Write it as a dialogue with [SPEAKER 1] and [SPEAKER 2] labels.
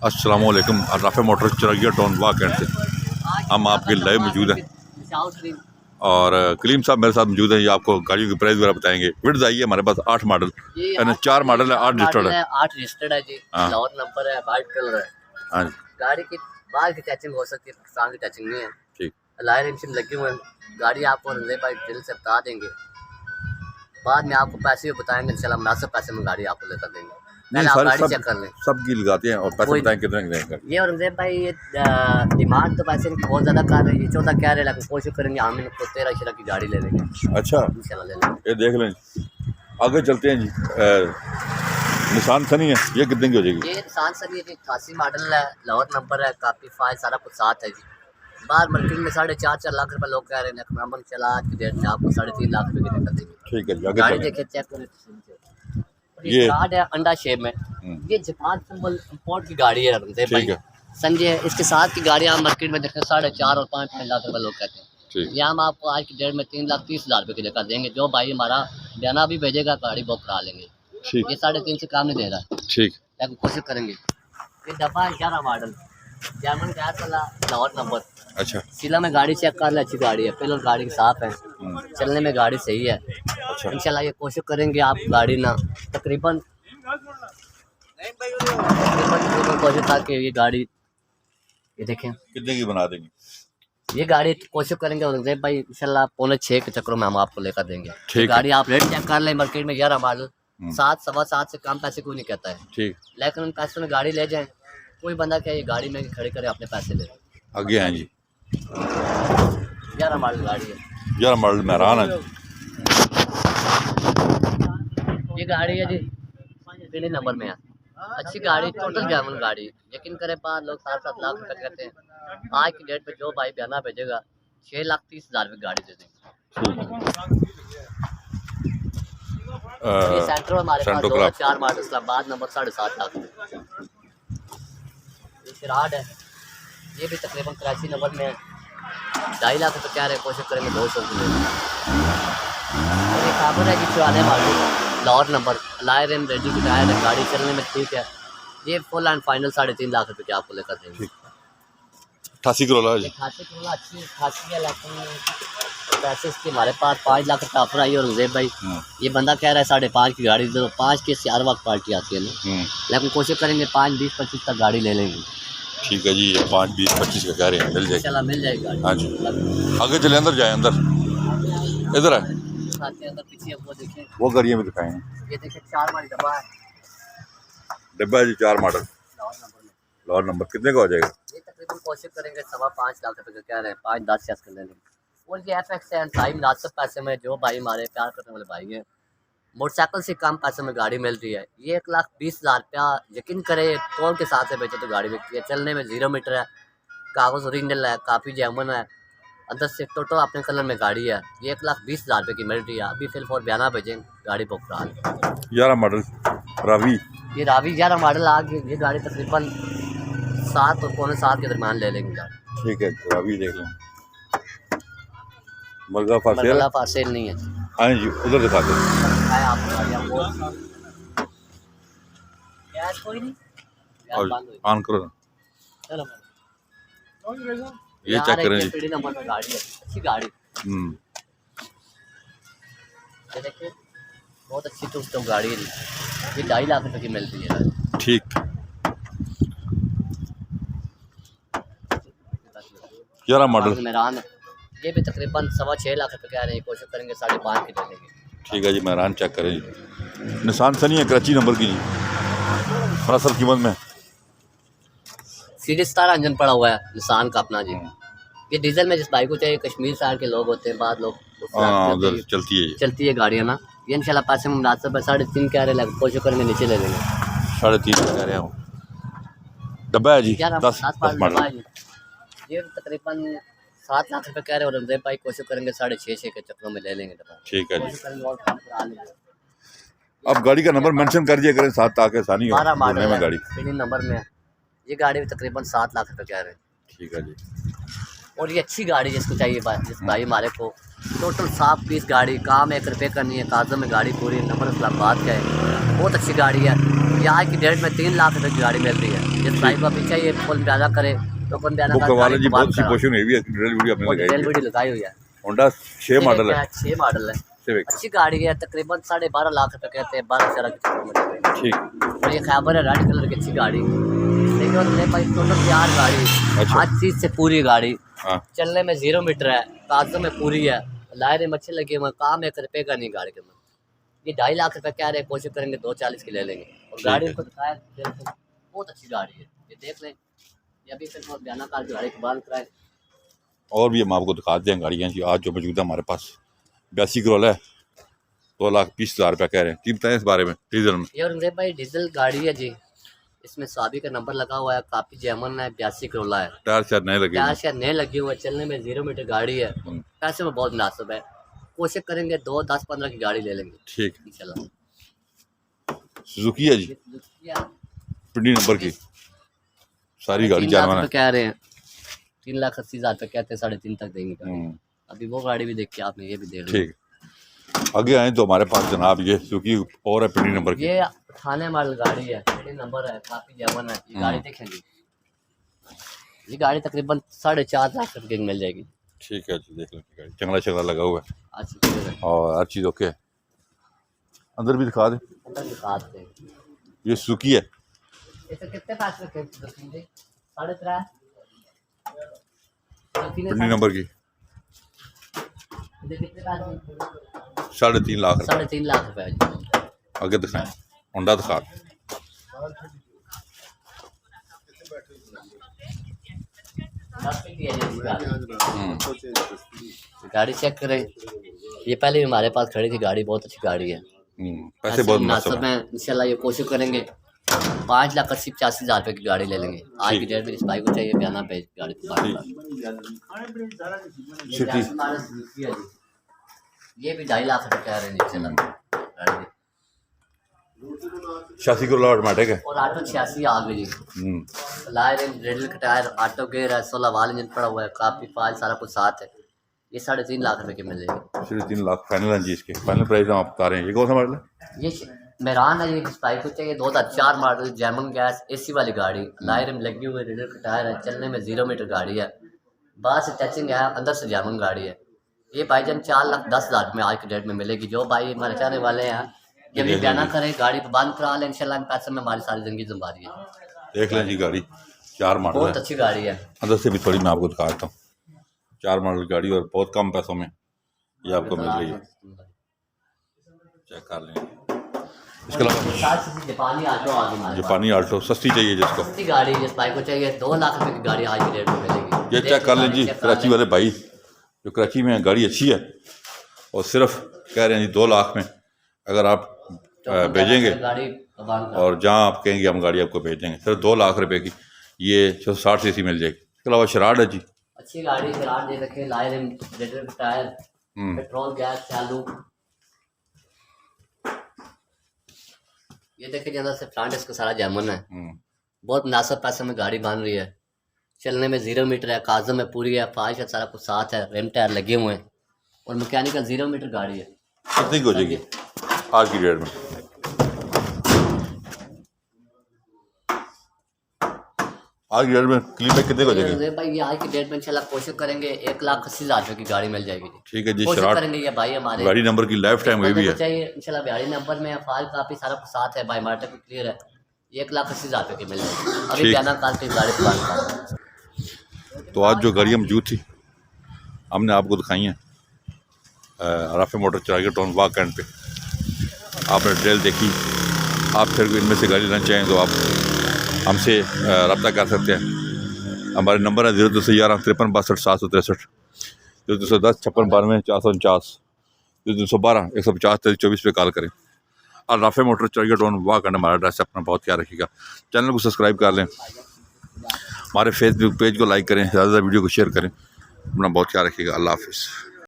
[SPEAKER 1] अस्सलाम वालेकुम। Rafe motor चिरैया town वाक एंड से हम आपके लाइव मौजूद हैं और कलीम साहब मेरे साथ मौजूद हैं। ये आपको गाड़ियों की प्राइस वगैरह बताएंगे। विड्थ आई है हमारे पास 8 मॉडल, यानी 4 मॉडल है, 8 रजिस्टर्ड है।
[SPEAKER 2] 8 रजिस्टर्ड है जी। लाहौर नंबर है, वाइट कलर है।
[SPEAKER 1] हाँ जी,
[SPEAKER 2] गाड़ी की बाहर की टचिंग हो सकती है, पाकिस्तान की टचिंग नहीं है।
[SPEAKER 1] ठीक।
[SPEAKER 2] लाइन इंजन लगे हुए हैं। गाड़ी आपको रंजे भाई दिल से बता देंगे, बाद में आपको पैसे भी बताएंगे। इंशाल्लाह मुनासिब पैसे में गाड़ी आपको लेकर देंगे। पहले आप गाड़ी चेक कर लें।
[SPEAKER 1] सबकी लगाते हैं और पैसे बताएं कितने देंगे।
[SPEAKER 2] ये रंजे भाई ये डिमांड तो पैसे इनकी बहुत ज़्यादा कर रहे हैं। ये 14 कह रहे हैं, लेकिन कोशिश करेंगे हम इनको 13 की गाड़ी ले लेंगे।
[SPEAKER 1] अच्छा,
[SPEAKER 2] इंशाल्लाह ले लेंगे।
[SPEAKER 1] ये देख लें। आगे चलते हैं जी। निशान सनी है, ये कितने की हो जाएगी?
[SPEAKER 2] ये निशान सनी है, 88 मॉडल है, लाहौर नंबर है, काफ़ी फाइल सारा कुछ साथ है जी। बाहर मार्केट में 4.5 लाख रुपए लोग कह रहे हैं, लेकिन हम चला आज की डेट में आपको 3.5 लाख रुपए की निकल देंगे।
[SPEAKER 1] ठीक है जी,
[SPEAKER 2] गाड़ी
[SPEAKER 1] आगे
[SPEAKER 2] देखिए, चेक करें।
[SPEAKER 1] ये
[SPEAKER 2] कार्ड है अंडा शेप में। ये जापान सिंबल इंपोर्ट की गाड़ी है रमज़े भाई,
[SPEAKER 1] ठीक है।
[SPEAKER 2] समझे। इसके साथ की गाड़ियाँ आप मार्केट में देखें 4.5 और 5 लाख रुपए लोग कहते हैं।
[SPEAKER 1] ठीक।
[SPEAKER 2] ये हम आपको आज की डेट में 3,30,000 रुपये की लेकर देंगे। जो भाई हमारा बयाना भी भेजेगा गाड़ी बुक करा लेंगे।
[SPEAKER 1] ठीक।
[SPEAKER 2] ये 3.5 से काम नहीं दे रहा।
[SPEAKER 1] ठीक,
[SPEAKER 2] लेकिन कोशिश करेंगे। ये डब्बा है 11 मॉडल, जर्मन गैस वाला, लाहौर नंबर।
[SPEAKER 1] अच्छा
[SPEAKER 2] सिला में गाड़ी चेक कर ले, अच्छी गाड़ी है, पिलर गाड़ी की साफ है, चलने में गाड़ी सही है।
[SPEAKER 1] अच्छा,
[SPEAKER 2] इंशाल्लाह ये कोशिश करेंगे आप गाड़ी ना तकरीबन कोशिश था कि ये गाड़ी, ये देखें
[SPEAKER 1] कितने की बना देंगे?
[SPEAKER 2] ये गाड़ी कोशिश करेंगे औरंगजेब भाई इंशाल्लाह 5.25 के चक्रों में हम आपको लेकर देंगे।
[SPEAKER 1] ठीक है।
[SPEAKER 2] गाड़ी आप रेट चेक कर लें, मार्केट में 11 मॉडल 7 सवा 7 से कम पैसे कोई नहीं कहता है।
[SPEAKER 1] ठीक,
[SPEAKER 2] लेकिन उन पैसों में गाड़ी ले जाएं, कोई बंदा क्या ये गाड़ी में खड़ी करे अपने पैसे ले।
[SPEAKER 1] आगे हैं जी।
[SPEAKER 2] 11 मॉडल गाड़ी है,
[SPEAKER 1] 11 मॉडल में हैरान है।
[SPEAKER 2] ये गाड़ी है जी, पहले नंबर में है। अच्छी गाड़ी, टोटल जर्मन गाड़ी। यकीन करें बाहर लोग 7-7 लाख रुपए कहते हैं। आज की डेट पे जो भाई बयाना भेजेगा 6,30,000 रुपये गाड़ी दे देंगे। ये सेंटर हमारे पास 2-4 मॉडल, इस्लामाबाद नंबर 7.5 लाख। ये शिराड है, ये भी तकरीबन कराची नंबर में 2.5 लाख रुपये कह रहे हैं। कोशिश करेंगे 200 की ले। और ये काबर है कि 44 मॉडल, लाहौर नंबर, लायर एम रेडी की टायर है, गाड़ी चलने में ठीक है। ये फुल एंड फाइनल 3.5 लाख रुपये की आपको लेकर देंगे।
[SPEAKER 1] 88 करोला जी।
[SPEAKER 2] 88 करोला अच्छी खासी है, लेकिन पैसे इसके हमारे पास 5 लाख रुपये ऑफर आई। और रज़ेब भाई ये बंदा कह रहा है 5.5 की गाड़ी दे दो। 5 के हर वक्त पार्टी आती है ना, लेकिन कोशिश करेंगे 5, 20, 25 तक गाड़ी ले लेंगे।
[SPEAKER 1] ठीक है जी, 5, 20, 25 का कह रहे हैं, मिल जाएगी।
[SPEAKER 2] चला मिल जाएगी गाड़ी।
[SPEAKER 1] हाँ जी, आगे चले, अंदर जाए। अंदर इधर है,
[SPEAKER 2] अंदर पीछे वो देखें,
[SPEAKER 1] वो गाड़ियाँ भी दिखाएँ।
[SPEAKER 2] ये देखें 4 मॉडल डब्बा है,
[SPEAKER 1] डब्बा है जी, 4 मॉडल,
[SPEAKER 2] लाहौर नंबर में।
[SPEAKER 1] लाहौर नंबर। कितने का हो जाएगा?
[SPEAKER 2] ये तकरीबन कोशिश करेंगे 5.25 लाख रुपये का कह रहे हैं, 5-10 से कर लेंगे। और ये FX है, टाइम मुनासिब पैसे में। जो भाई हमारे प्यार करने वाले भाई हैं, मोटरसाइकिल से कम पैसे में गाड़ी मिल रही है। ये 1,20,000 रुपया यकीन करे टोल के साथ से बेचो तो गाड़ी बिकती है। चलने में 0 मीटर है, कागज़ ओरिजिनल है, काफ़ी जैमन है, अंदर से टोटो अपने कलर में गाड़ी है। ये 1,20,000 रुपये की मिल रही है। अभी फिलहाल बयाना भेजें, गाड़ी बुक करा लें।
[SPEAKER 1] 11 मॉडल रावी,
[SPEAKER 2] ये रावी 11 मॉडल आ गई। ये गाड़ी तकरीबन 7 और 7.25 के दरमियान ले लेंगे गाड़ी।
[SPEAKER 1] ठीक है, रावी देख लें। मरगा फासेल
[SPEAKER 2] फासेल नहीं है।
[SPEAKER 1] हाँ जी, उधर दिखा दो।
[SPEAKER 2] गैस कोई नहीं,
[SPEAKER 1] ऑन करो ना,
[SPEAKER 2] चलो
[SPEAKER 1] ये चेक करें जी।
[SPEAKER 2] पीढ़ी नंबर में गाड़ी है, अच्छी गाड़ी। ये देखिए बहुत अच्छी तो गाड़ी है। ये 2.5 लाख रुपए की मिलती है।
[SPEAKER 1] ठीक, 11 मॉडल
[SPEAKER 2] मेहरान है, ये भी तकरीबन 6.25 लाख रुपए कह रहे हैं। कोशिश करेंगे 5.5 की ले लेंगे।
[SPEAKER 1] ठीक है जी, मेहरान चेक करें जी। निशान सनी है, कराची नंबर की जी, मुनासिब कीमत में।
[SPEAKER 2] सीरीज स्टार इंजन पड़ा हुआ है निशान का अपना जी। ये डीजल में जिस बाइक को चाहिए, कश्मीर साइड के लोग होते हैं, बाद लोग
[SPEAKER 1] उधर चलती है
[SPEAKER 2] गाड़ियाँ ना। ये इंशाल्लाह पैसे में मुनासिब है। 3.5 कह रहे हैं, कोशिश करेंगे नीचे ले लेंगे।
[SPEAKER 1] 3.5 कह रहे हैं। डब्बा है जी, 10 मॉडल।
[SPEAKER 2] ये तकरीबन 7 लाख रुपए कह रहे हैं। और रमज़ेब भाई कोशिश करेंगे 6.5 के चक्रों में ले लेंगे डब्बा।
[SPEAKER 1] ठीक है जी,
[SPEAKER 2] और कम करा लेंगे।
[SPEAKER 1] अब गाड़ी का नंबर मेंशन कर दिया करें साथ, ताकि आसानी हो
[SPEAKER 2] 12 मॉडल
[SPEAKER 1] में गाड़ी।
[SPEAKER 2] पहले नंबर में है। ये गाड़ी भी तकरीबन 7 लाख रुपए कह रहे हैं।
[SPEAKER 1] ठीक है जी,
[SPEAKER 2] और ये अच्छी गाड़ी जिसको चाहिए जिस भाई हमारे को, टोटल साफ पीस गाड़ी, काम 1 रुपये का नहीं है, कागज़ों में गाड़ी पूरी, नंबर इस्लामाबाद का है, बहुत अच्छी गाड़ी है। ये आज की डेट में 3 लाख रुपए की गाड़ी मिल रही है। जिस भाई को अभी चाहिए फोन बयाना करे तो फोन बयाना
[SPEAKER 1] बुक वाले जी बहुत सी कोशिश हुई है, डिटेल वीडियो आपने लगाई है।
[SPEAKER 2] वीडियो लगाई हुई है।
[SPEAKER 1] होंडा 6 मॉडल है,
[SPEAKER 2] 6 मॉडल है,
[SPEAKER 1] सिविक।
[SPEAKER 2] अच्छी गाड़ी है, तकरीबन 12.5 लाख रुपए कहते हैं, 12 की।
[SPEAKER 1] ठीक।
[SPEAKER 2] और ये खैबर है, रेड कलर की अच्छी गाड़ी। देखिए और मेरे भाई टोटल तैयार गाड़ी,
[SPEAKER 1] अच्छा।
[SPEAKER 2] हर चीज़ से पूरी गाड़ी।
[SPEAKER 1] हाँ
[SPEAKER 2] चलने में 0 मीटर है, कागजों में पूरी है, लाइनें अच्छे लगे हुए, काम 1 रुपये का नहीं गाड़ी के अंदर। ये 2.5 लाख रुपए कह रहे हैं, कोशिश करेंगे 240 की ले लेंगे। और गाड़ी को दिखाया बहुत अच्छी गाड़ी है, ये देख लें। ये अभी फिर बहुत बयाना कार की गाड़ी को बंद कराए।
[SPEAKER 1] और भी हम आपको दिखाते हैं गाड़ियाँ जी आज जो मौजूद है हमारे पास। 82 करोला है, 2,20,000 रुपये कह रहे हैं। बताएं इस बारे में डीजल में।
[SPEAKER 2] ये और मेरे भाई डीजल गाड़ी है जी, इसमें स्वाबी का नंबर लगा हुआ है, काफ़ी जैमन है, 82 करोला है।
[SPEAKER 1] टायर शायद नए लगे
[SPEAKER 2] टायर शायद नए लगे हुए, चलने में 0 मीटर गाड़ी है, पैसे में बहुत मुनासिब है। कोशिश करेंगे 2, 10, 15 की गाड़ी ले लेंगे
[SPEAKER 1] ठीक।
[SPEAKER 2] इंशाल्लाह।
[SPEAKER 1] सुजुकी है जी, पिंडी नंबर की सारी गाड़ी जानवर
[SPEAKER 2] कह रहे हैं 3,80,000 रुपये कहते हैं, 3.5 तक देंगे। अभी वो गाड़ी भी देख के आपने ये भी दे ली।
[SPEAKER 1] ठीक। आगे आए तो हमारे पास जनाब ये सुजुकी और है पिंडी नंबर की।
[SPEAKER 2] ये थाने मॉडल गाड़ी है, पिंडी नंबर है, काफ़ी जैमन है। ये गाड़ी देखेंगे, ये गाड़ी तकरीबन 4.5 लाख रुपये की मिल जाएगी।
[SPEAKER 1] ठीक है जी, देख लो गाड़ी चंगला चंगला लगा हुआ है
[SPEAKER 2] अच्छी
[SPEAKER 1] और हर चीज़ ओके है। अंदर भी दिखा दें। ये सुजुकी है।
[SPEAKER 2] इसे कितने पैसे रखे? 3.5
[SPEAKER 1] पिंडी नंबर की 3.5 लाख रुपये।
[SPEAKER 2] 3.5 लाख रुपए।
[SPEAKER 1] आगे दिखाएं, होंडा दिखा।
[SPEAKER 2] गाड़ी चेक करें, ये पहले भी हमारे पास खड़ी थी गाड़ी, बहुत अच्छी गाड़ी है।
[SPEAKER 1] पैसे बहुत मुनासिब
[SPEAKER 2] है। इंशाल्लाह ये कोशिश करेंगे 5,80,85,000 रुपये की गाड़ी ले लेंगे। आज की डेट में इस भाई को चाहिए बयाना पे गाड़ी। ये भी 2.5 लाख रुपये कह रहे हैं।
[SPEAKER 1] 86 किलो ऑटोमेटिक है
[SPEAKER 2] और ऑटो 86 आ गई जी। रेडल का टायर, ऑटो गेयर है, 16 वाल इंजन पड़ा हुआ है, काफ़ी फाइल सारा कुछ साथ है। ये 3.5 लाख रुपए की मिल जाएगी।
[SPEAKER 1] 3.5 लाख फाइनल है जी। इसके फाइनल प्राइस हम आप बता रहे हैं। ये कौन सा मॉडल है?
[SPEAKER 2] ये मेरान है। ये इस बाइक को चाहिए 2004 मॉडल, जर्मन गैस, AC वाली गाड़ी, लाइट में लगी हुई, रेडल का टायर है, चलने में 0 मीटर गाड़ी है, बाहर से टचिंग है, अंदर से जर्मन गाड़ी है। ये भाईजान 4,10,000 में आज की डेट में मिलेगी। जो भाई हमारे चाहने वाले हैं ये भी बयाना करें, गाड़ी पर बंद करा लें, इंशाल्लाह पैसे में हमारी सारी जिंदगी जुम्बारी है।
[SPEAKER 1] देख लें जी गाड़ी 4 मॉडल
[SPEAKER 2] बहुत अच्छी गाड़ी है।
[SPEAKER 1] अंदर से भी थोड़ी मैं आपको दिखा देता हूँ। 4 मॉडल गाड़ी और बहुत कम पैसों में ये आपको मिल रही है। चेक कर लें। इसके अलावा जापानी आल्टो सस्ती चाहिए जिसको,
[SPEAKER 2] सस्ती गाड़ी जिस भाई को चाहिए 2 लाख रुपए की गाड़ी आज की डेट में मिलेगी।
[SPEAKER 1] ये चेक कर लें जी। कराची वाले भाई जो कराची में गाड़ी अच्छी है और सिर्फ कह रहे हैं जी 2 लाख में अगर आप भेजेंगे और जहाँ आप कहेंगे हम गाड़ी आपको भेज देंगे, सिर्फ 2 लाख रुपए की ये 160 सीसी मिल जाएगी। इसके अलावा शराड है जी,
[SPEAKER 2] अच्छी गाड़ी, शराड दे रखे, लाइट टायर, पेट्रोल गैस चालू। ये देखे अंदर से फ्रंट इसका सारा जर्मन है, बहुत मुनासिब पैसे में गाड़ी बन रही है, चलने में 0 मीटर है, कागजों में पूरी है, फाइल सारा कुछ साथ है, रिम टायर लगे हुए हैं और मैकेनिकल 0 मीटर गाड़ी है।
[SPEAKER 1] कितनी की हो जाएगी आज की डेट में? आज की डेट में क्लीन बैक कितने को जाएगी
[SPEAKER 2] भाई? ये आज की डेट में इंशाल्लाह कोशिश करेंगे 1,80,000 रुपये की गाड़ी मिल जाएगी।
[SPEAKER 1] ठीक है जी।
[SPEAKER 2] कोशिश करेंगे ये भाई हमारे
[SPEAKER 1] गाड़ी नंबर की लाइफ टाइम हुई भी है
[SPEAKER 2] चाहिए इंशाल्लाह। गाड़ी नंबर में फाइल काफ़ी सारा कुछ साथ है, भाई मार्केट में क्लियर है। 1,80,000 रुपये की मिल जाएगी। अभी बयाना काल की गाड़ी पर।
[SPEAKER 1] तो आज जो गाड़ियाँ मौजूद थी हमने आपको दिखाई हैं राफे मोटर चरागी टाउन वाक एंड पे। आपने डिटेल देखी। आप फिर इनमें से गाड़ी लेना चाहें तो आप हमसे रब्ता कर सकते हैं। हमारे नंबर है 0211 53 62 763, 0210 56 92 449, 0212 150 23 पे कॉल करें। और राफे मोटर चरागी टाउन वाक एंड हमारा एड्रेस है। अपना बहुत ख्याल रखिएगा। चैनल को सब्सक्राइब कर लें, हमारे फेसबुक पेज को लाइक करें, ज़्यादा से ज़्यादा वीडियो को शेयर करें। अपना बहुत ख्याल रखिएगा। अल्लाह हाफिज़।